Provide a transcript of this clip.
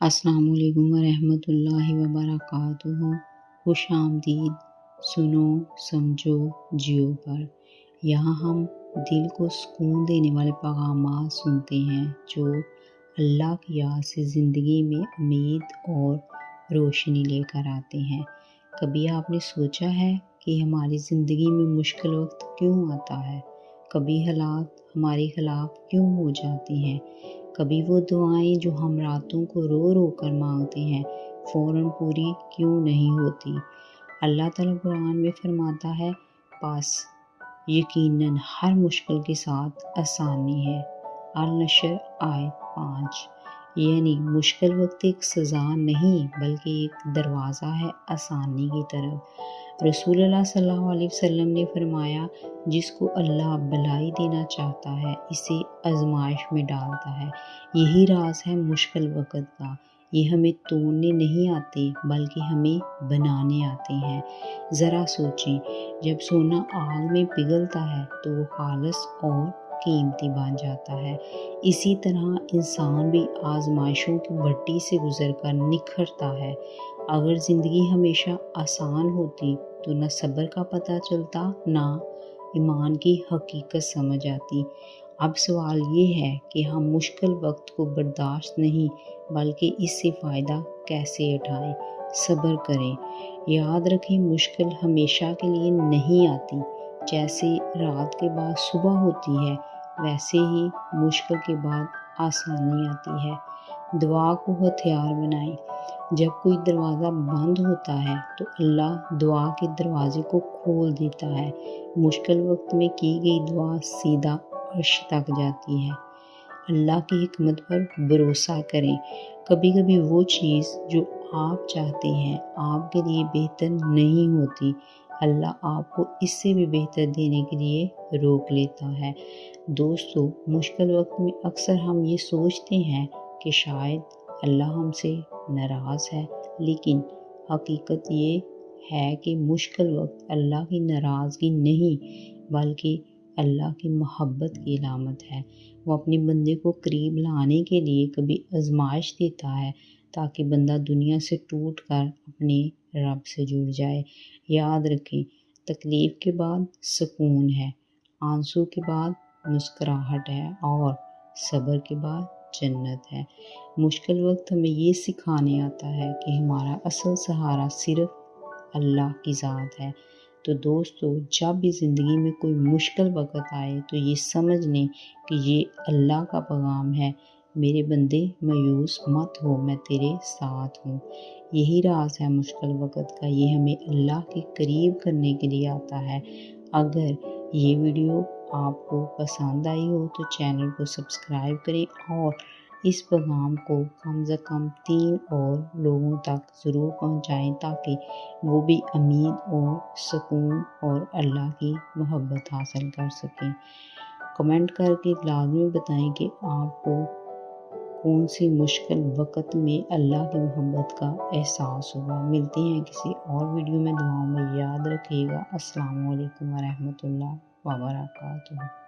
السلام علیکم ورحمۃ اللہ وبرکاتہ۔ خوش آمدید سنو سمجھو جیو پر۔ یہاں ہم دل کو سکون دینے والے پیغامات سنتے ہیں جو اللہ کی یاد سے زندگی میں امید اور روشنی لے کر آتے ہیں۔ کبھی آپ نے سوچا ہے کہ ہماری زندگی میں مشکل وقت کیوں آتا ہے؟ کبھی حالات ہمارے خلاف کیوں ہو جاتی ہیں؟ کبھی وہ دعائیں جو ہم راتوں کو رو رو کر مانگتے ہیں فوراً پوری کیوں نہیں ہوتی؟ اللہ تعالیٰ قرآن میں فرماتا ہے، پس یقیناً ہر مشکل کے ساتھ آسانی ہے۔ النشر آیت 5۔ یعنی مشکل وقت ایک سزا نہیں بلکہ ایک دروازہ ہے آسانی کی طرف۔ رسول اللہ صلی اللہ علیہ وسلم نے فرمایا، جس کو اللہ بھلائی دینا چاہتا ہے اسے آزمائش میں ڈالتا ہے۔ یہی راز ہے مشکل وقت کا، یہ ہمیں توڑنے نہیں آتے بلکہ ہمیں بنانے آتے ہیں۔ ذرا سوچیں، جب سونا آگ میں پگھلتا ہے تو وہ خالص اور قیمتی بن جاتا ہے۔ اسی طرح انسان بھی آزمائشوں کی بھٹی سے گزر کر نکھرتا ہے۔ اگر زندگی ہمیشہ آسان ہوتی تو نہ صبر کا پتہ چلتا نہ ایمان کی حقیقت سمجھ آتی۔ اب سوال یہ ہے کہ ہم مشکل وقت کو برداشت نہیں بلکہ اس سے فائدہ کیسے اٹھائیں۔ صبر کریں۔ یاد رکھیں، مشکل ہمیشہ کے لیے نہیں آتی۔ جیسے رات کے بعد صبح ہوتی ہے ویسے ہی مشکل کے بعد آسانی آتی ہے۔ دعا کو ہتھیار بنائیں۔ جب کوئی دروازہ بند ہوتا ہے تو اللہ دعا کے دروازے کو کھول دیتا ہے۔ مشکل وقت میں کی گئی دعا سیدھا عرش تک جاتی ہے۔ اللہ کی حکمت پر بھروسہ کریں۔ کبھی کبھی وہ چیز جو آپ چاہتے ہیں آپ کے لیے بہتر نہیں ہوتی، اللہ آپ کو اس سے بھی بہتر دینے کے لیے روک لیتا ہے۔ دوستو، مشکل وقت میں اکثر ہم یہ سوچتے ہیں کہ شاید اللہ ہم سے ناراض ہے، لیکن حقیقت یہ ہے کہ مشکل وقت اللہ کی ناراضگی نہیں بلکہ اللہ کی محبت کی علامت ہے۔ وہ اپنے بندے کو قریب لانے کے لیے کبھی آزمائش دیتا ہے تاکہ بندہ دنیا سے ٹوٹ کر اپنے رب سے جڑ جائے۔ یاد رکھیں، تکلیف کے بعد سکون ہے، آنسو کے بعد مسکراہٹ ہے اور صبر کے بعد جنت ہے۔ مشکل وقت ہمیں یہ سکھانے آتا ہے کہ ہمارا اصل سہارا صرف اللہ کی ذات ہے۔ تو دوستو، جب بھی زندگی میں کوئی مشکل وقت آئے تو یہ سمجھ لیں کہ یہ اللہ کا پیغام ہے، میرے بندے مایوس مت ہو، میں تیرے ساتھ ہوں۔ یہی راز ہے مشکل وقت کا، یہ ہمیں اللہ کے قریب کرنے کے لیے آتا ہے۔ اگر یہ ویڈیو آپ کو پسند آئی ہو تو چینل کو سبسکرائب کریں اور اس پیغام کو کم از کم 3 اور لوگوں تک ضرور پہنچائیں تاکہ وہ بھی امید اور سکون اور اللہ کی محبت حاصل کر سکیں۔ کمنٹ کر کے لازمی بتائیں کہ آپ کو کون سی مشکل وقت میں اللہ کی محبت کا احساس ہوا۔ ملتے ہیں کسی اور ویڈیو میں، دعاؤں میں یاد رکھیے گا۔ السلام علیکم ورحمۃ اللہ وبرکاتہ۔